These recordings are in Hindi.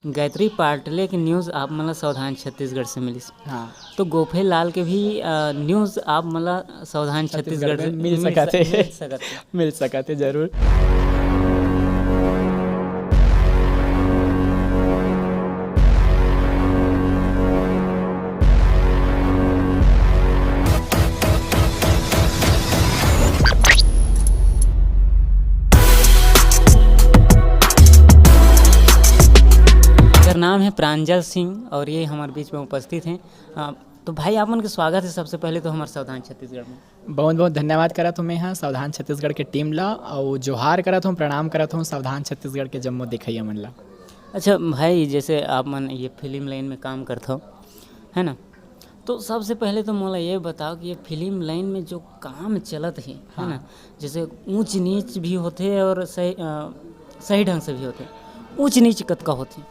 गायत्री पाटले की न्यूज़ आप मतलब सावधान छत्तीसगढ़ से मिली। हाँ, तो गोफे लाल के भी न्यूज़ आप मतलब सावधान छत्तीसगढ़ छत्तीसगढ़ से में मिल सकत हे मिल सकत हे। मिल सकत हे ज़रूर। मेरा नाम है प्रांजल सिंह और ये हमारे बीच में उपस्थित हैं। तो भाई आपन के स्वागत है सबसे पहले तो हमारे सावधान छत्तीसगढ़ में। बहुत बहुत धन्यवाद करत हूँ मैं यहाँ सावधान छत्तीसगढ़ के टीम ला और जोहार करत हूँ, प्रणाम करत हूँ सावधान छत्तीसगढ़ के जम्मो देखइया मन ला। अच्छा भाई, जैसे आप मन ये फिल्म लाइन में काम करते हो, है ना? तो सबसे पहले तो मोला ये बताओ कि ये फिल्म लाइन में जो काम चलत है ना? जैसे ऊंच नीच भी होते और सही ढंग से भी होते। ऊंच नीच कतका होती?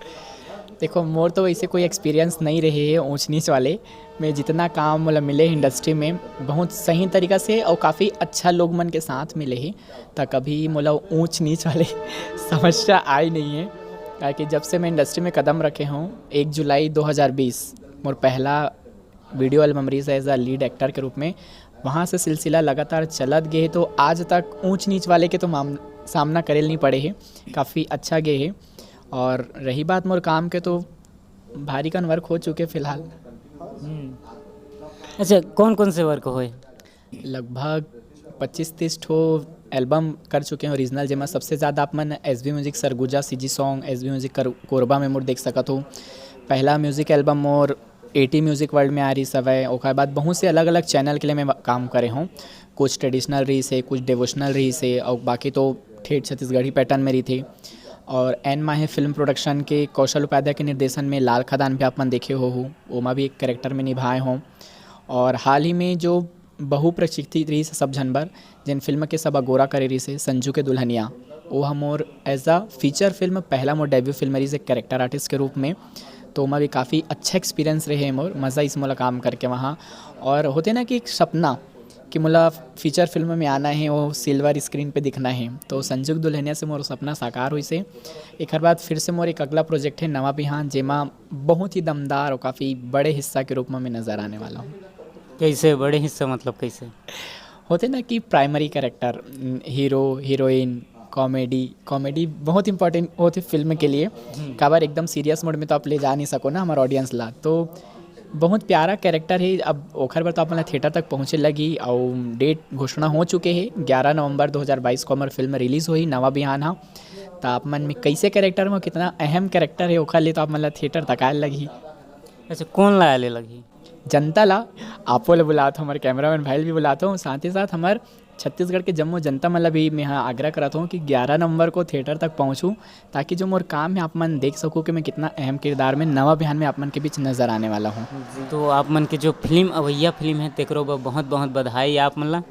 देखो मोर तो वैसे कोई एक्सपीरियंस नहीं रहे है ऊंच नीच वाले। मैं जितना काम मतलब मिले इंडस्ट्री में बहुत सही तरीका से और काफ़ी अच्छा लोग मन के साथ मिले ही, तो कभी मतलब ऊंच नीच वाले समस्या आई नहीं है। क्योंकि जब से मैं इंडस्ट्री में कदम रखे हूँ 1 जुलाई 2020 मोर पहला video album release as a lead actor के रूप में, वहाँ से सिलसिला लगातार चलत गए है। तो आज तक ऊंच नीच वाले के तो सामना करेल नहीं पड़े है, काफ़ी अच्छा गए है। और रही बात मोर काम के, तो भारी कन वर्क हो चुके फिलहाल। अच्छा, कौन कौन से वर्क होए? लगभग 25-30 ठो एल्बम कर चुके हैं ओरिजिनल, जेमा सबसे ज़्यादा आप मन SB music Surguja CG song, SB music Korba में मोर देख सकत हो। पहला म्यूजिक एल्बम मोर एटी म्यूजिक वर्ल्ड में आ रही सब है। उसके बाद बहुत से अलग अलग चैनल के लिए मैं काम करे हूँ। कुछ ट्रेडिशनल रही से, कुछ डिवोशनल रही से, और बाकी तो ठेठ छत्तीसगढ़ी पैटर्न में रही थी। और एन माहे फिल्म प्रोडक्शन के कौशल उपाध्याय के निर्देशन में लाल खदान भी आप मन देखे हो, ओमा भी एक कैरेक्टर में निभाए हों। और हाल ही में जो बहुप्रतीक्षित रही से सब जनबर, जिन फिल्म के सब अगोरा करे रही से संजू के दुल्हनिया, वो हम मोर एज अ फीचर फिल्म पहला मोर डेब्यू फिल्म रही से कैरेक्टर आर्टिस्ट के रूप में। तो वहाँ भी काफ़ी अच्छा एक्सपीरियंस रहे मोर, मज़ा इस मोला काम करके वहाँ। और होते ना कि एक सपना कि मोला फीचर फिल्म में आना है, वो सिल्वर स्क्रीन पे दिखना है, तो संजू के दुल्हनिया से मोर सपना साकार हुई से। एक बार फिर से मोर एक अगला प्रोजेक्ट है नवा बिहान, जेमा बहुत ही दमदार और काफ़ी बड़े हिस्सा के रूप में मैं नज़र आने वाला हूँ। कैसे बड़े हिस्सा मतलब कैसे? होते ना कि primary character, hero heroine, comedy बहुत इंपॉर्टेंट होती फिल्म के लिए। काबर एकदम सीरियस मोड में तो आप ले जा नहीं सको ना हमारे ऑडियंस ला, तो बहुत प्यारा कैरेक्टर है। अब ओखर पर तो आप थिएटर तक पहुँचे लगी और डेट घोषणा हो चुके हैं। 11 नवंबर 2022 को हमारी फिल्म रिलीज़ हुई नवा बिहान। हाँ, तो आप मन में कैसे कैरेक्टर में कितना अहम कैरेक्टर है ओखर लिए, तो आप मतलब थिएटर तक आए लगी। अच्छा, कौन लाया ले लगी? जनता ला आपो ले बुलाता हूँ, हमारे कैमरामैन भाई भी बुलाता हूँ, साथ ही साथ हमारे छत्तीसगढ़ के जम्मू जनता मतलब भी मैं यहाँ आग्रह करता हूँ कि 11 नवंबर को थिएटर तक पहुँचूँ, ताकि जो मोर काम है आप मन देख सको कि मैं कितना अहम किरदार में नवा बिहान में आप मन के बीच नज़र आने वाला हूँ। तो आप मन के जो फिल्म अवैया फिल्म है तेकरो बहुत बहुत बधाई आप मन ला।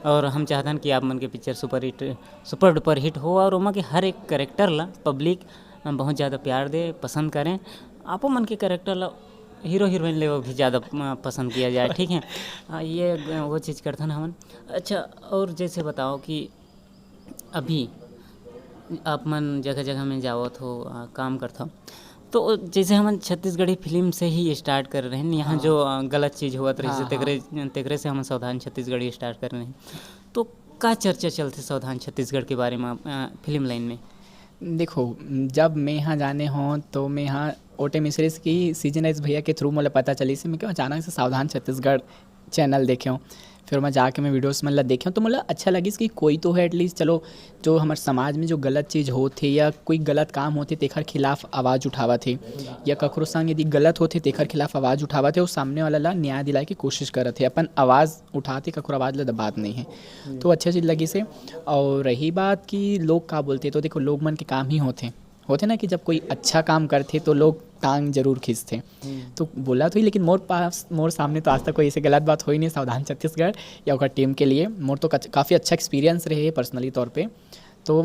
और हम चाहतन कि आप मन के पिक्चर सुपर डुपर हिट हो और ओमा के हर एक कैरेक्टर ला पब्लिक बहुत ज़्यादा प्यार दे, पसंद करें। आपो मन के कैरेक्टर ला हीरो हीरोइन ले वो भी ज़्यादा पसंद किया जाए, ठीक है? ये वो चीज़ करते हैं हमन। अच्छा, और जैसे बताओ कि अभी आप मन जगह जगह में जावत हो, काम करता हो, तो जैसे हम छत्तीसगढ़ी फिल्म से ही स्टार्ट कर रहे हैं यहाँ। जो गलत चीज़ हुआ रही से तेकरे से हम सावधान छत्तीसगढ़ी स्टार्ट कर रहे हैं। तो का चर्चा चलते सावधान छत्तीसगढ़ के बारे में फिल्म लाइन में? देखो, जब मैं यहाँ जाने हों तो मैं यहाँ ओटे मिश्रिस की सीजन एस भैया के थ्रू मुझे पता चली से मैं क्यों अचानक से सावधान छत्तीसगढ़ चैनल देखे हूँ। फिर मैं जाके मैं वीडियोस मतलब देखे तो मतलब अच्छा लगी कि कोई तो है एटलीस्ट, चलो जो हमारे समाज में जो गलत चीज़ होती या कोई गलत काम होते तेखर खिलाफ आवाज़ उठावा थे, या ककरो संग यदि गलत होते तेखर खिलाफ आवाज़ उठावा थे, और सामने वाला ला न्याय दिलाए की कोशिश करत थे, अपन आवाज़ उठाते ककरो आवाज़ ला दबात नहीं है। तो अच्छा चीज़ लगी से। और रही बात कि लोग का बोलते, तो देखो लोग मन के काम ही होते ना कि जब कोई अच्छा काम करते तो लोग टांग जरूर खींचते। तो बोला तो ही, लेकिन मोर सामने तो आज तक कोई ऐसे गलत बात हो ही नहीं सावधान छत्तीसगढ़ या उसका टीम के लिए। मोर तो काफ़ी अच्छा एक्सपीरियंस रहे पर्सनली तौर पे, तो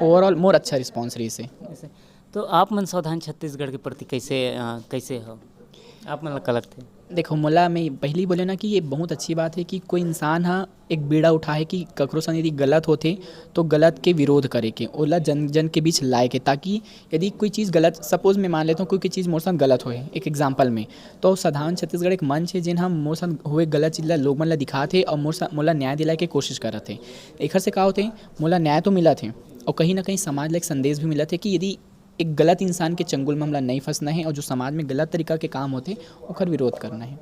ओवरऑल मोर अच्छा रिस्पॉन्स रही से। तो आप मन सावधान छत्तीसगढ़ के प्रति कैसे हो? आप मन का लगते? देखो मोला में पहली बोले ना कि ये बहुत अच्छी बात है कि कोई इंसान हा एक बीड़ा उठा है कि ककरो संग यदि गलत होथे तो गलत के विरोध करे के ओला जन जन के बीच लाए के, ताकि यदि कोई चीज़ गलत सपोज मैं मान लेता हूँ कोई चीज़ मोर संग गलत होए एक एग्जाम्पल में, तो साधारण छत्तीसगढ़ एक मंच है जिन हम मोर संग हुए गलत चीज़ ला लोग मन ला दिखाथे और मोला न्याय दिलाए के कोशिश करत थे। एखर से का होथे मोला न्याय तो मिलत है और कहीं ना कहीं समाज ला एक संदेश भी मिलत है कि यदि एक गलत इंसान के चंगुल में हमला नहीं फंसना है और जो समाज में गलत तरीका के काम होते ओकर विरोध करना है।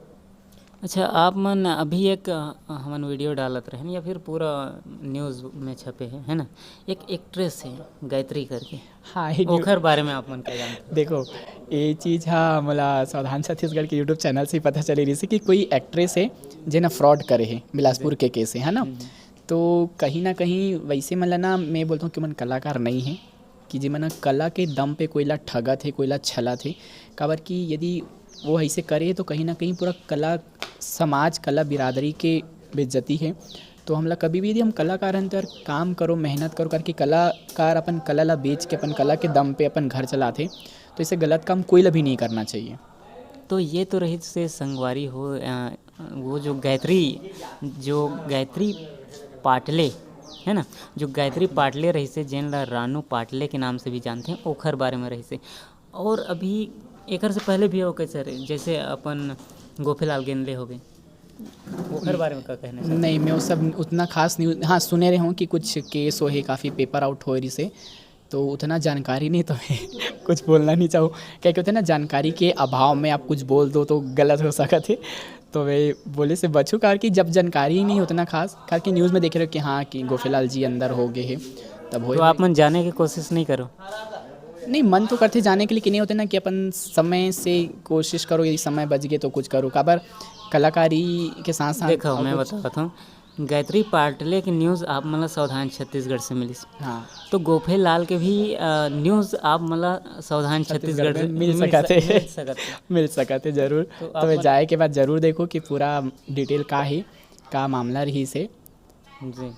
अच्छा, आप मन अभी एक हमन वीडियो डालत रहें या फिर पूरा न्यूज़ में छपे है ना, एक एक्ट्रेस है गायत्री करके, हाँ ओखर बारे में आप मन क्या जानते? देखो ये चीज़ हाँ मोला सावधान छत्तीसगढ़ के यूट्यूब चैनल से ही पता चली रही कि कोई एक्ट्रेस है जे ना फ्रॉड करे है बिलासपुर के केस है ना, तो कहीं ना कहीं वैसे मतलब ना मैं बोलता हूँ कि मन कलाकार नहीं है कि जी मन कला के दम पे कोईला ठगा थे कोईला छला थे, काबर कि यदि वो ऐसे करे तो कहीं ना कहीं पूरा कला समाज कला बिरादरी के बेइज्जती है। तो हमला कभी भी यदि हम कलाकार हैं तो यार काम करो मेहनत करो करके कलाकार अपन कला ला बेच के अपन कला के दम पे अपन घर चलाते, तो इसे गलत काम कोई ला भी नहीं करना चाहिए। तो ये तो रही से संगवारी हो वो जो गायत्री पाटले है ना, जो गायत्री पाटले रही से जेन ला रानू पाटले के नाम से भी जानते हैं, ओखर बारे में रही से। और अभी एकर से पहले भी हो कैसे रहे जैसे अपन गोफेलाल गेंदले हो गए, ओखर बारे में क्या कहना है? नहीं मैं वो सब उतना खास न्यूज़ हाँ सुने रहे हूँ कि कुछ केस हो काफ़ी पेपर आउट हो रही से, तो उतना जानकारी नहीं तो मैं कुछ बोलना नहीं चाहूँ क्या कहते हैं ना, जानकारी के अभाव में आप कुछ बोल दो तो गलत हो सकता है, तो मैं बोले से बचूँ कार कि जब जानकारी ही नहीं उतना खास कार कि न्यूज़ में देखे रहे कि हाँ कि गोफेलाल जी अंदर हो गए हैं तब हो। तो आप मन जाने की कोशिश नहीं करो? नहीं मन तो करते जाने के लिए कि नहीं होते ना कि अपन समय से कोशिश करो, यदि समय बच गए तो कुछ करो, काबर कलाकारी के साथ साथ देखो मैं बताता हूँ, गायत्री पाटले की न्यूज़ आप मतलब सावधान छत्तीसगढ़ से मिली, हाँ तो गोफेलाल के भी न्यूज़ आप मतलब सावधान छत्तीसगढ़ से मिल सकते जरूर। तो मैं जाए के बाद जरूर देखो कि पूरा डिटेल का ही का मामला रही से। जी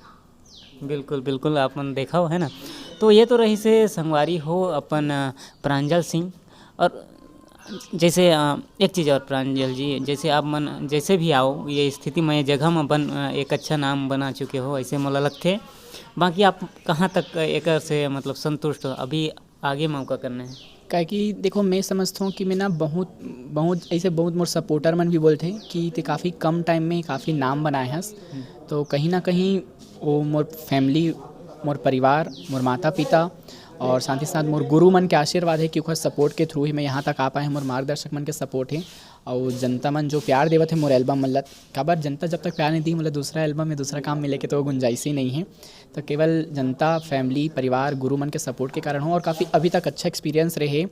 बिल्कुल बिल्कुल आप मन देखा हो है ना। तो ये तो रही से संगवारी हो अपन प्रांजल सिंह। और जैसे एक चीज़ और प्रांजल जी, जैसे आप मन जैसे भी आओ ये स्थिति में जगह में बन एक अच्छा नाम बना चुके हो ऐसे मोला लगते, बाकी आप कहाँ तक एक से मतलब संतुष्ट हो, अभी आगे मौका करना है? क्या कि देखो मैं समझता हूँ कि मैं ना बहुत ऐसे बहुत मोर सपोर्टर मन भी बोलते कि ते काफ़ी कम टाइम में काफ़ी नाम बनाए हस, तो कहीं ना कहीं वो मोर फैमिली मोर परिवार मोर माता पिता और साथ ही साथ मोर गुरु मन के आशीर्वाद है कि ओकर सपोर्ट के थ्रू ही मैं यहाँ तक आ पाए, मोर मार्गदर्शक मन के सपोर्ट है और जनता मन जो प्यार देवत है मोर एल्बम मतलब काबर जनता जब तक प्यार नहीं दी मतलब दूसरा एल्बम में दूसरा काम मिले के तो गुंजाइश ही नहीं है, तो केवल जनता फैमिली परिवार गुरु मन के सपोर्ट के कारण हो और काफ़ी अभी तक अच्छा एक्सपीरियंस रहे।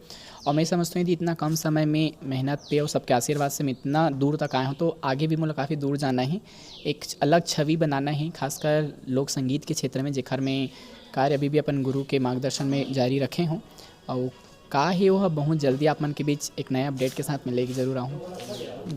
और मैं समझता हूँ कि इतना कम समय में मेहनत पे और सबके आशीर्वाद से मैं इतना दूर तक आया हूँ, तो आगे भी मुझे काफ़ी दूर जाना है, एक अलग छवि बनाना है खासकर लोक संगीत के क्षेत्र में जेखर में कार्य अभी भी अपन गुरु के मार्गदर्शन में जारी रखे हों और का ही वह बहुत जल्दी आप मन के बीच एक नए अपडेट के साथ मिलेगी जरूर आऊँ।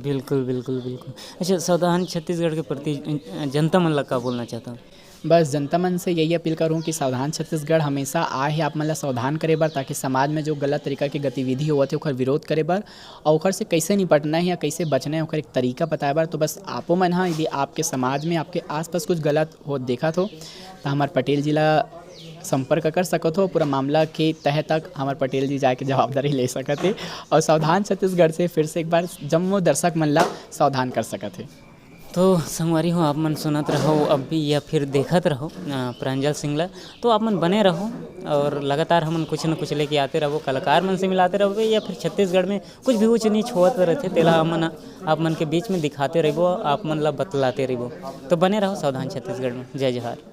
बिल्कुल बिल्कुल बिल्कुल। अच्छा, सावधान छत्तीसगढ़ के प्रति जनता मन ला का बोलना चाहता हूँ? बस जनता मन से यही अपील करूँ कि सावधान छत्तीसगढ़ हमेशा आए आप मन ला सावधान करे बर, ताकि समाज में जो गलत तरीका की गतिविधि होवत है ओकर विरोध करे बर और ओकर से कैसे निपटना है या कैसे बचना है ओकर एक तरीका बताए बर। तो बस आपो मन हाँ यदि आपके समाज में आपके आसपास कुछ गलत हो देखा तो हमारे पटेल जी ला संपर्क कर सकत हो, पूरा मामला के तह तक हमारे पटेल जी जाके जवाबदारी ले सकत है और सावधान छत्तीसगढ़ से फिर से एक बार जम्मो दर्शक मन ला सावधान कर सकत है। तो संगवारी हो आप मन सुनत रहो अब भी या फिर देखत रहो प्रांजल सिंह ला, तो आप मन बने रहो और लगातार हमन कुछ न कुछ लेके आते रहो, कलाकार मन से मिलाते रहो या फिर छत्तीसगढ़ में कुछ भी ऊँच नीच होत रहते तेला आप मन के बीच में दिखाते रहो, आप मन ला बतलाते रहो। तो बने रहो सावधान छत्तीसगढ़ में। जय जोहार।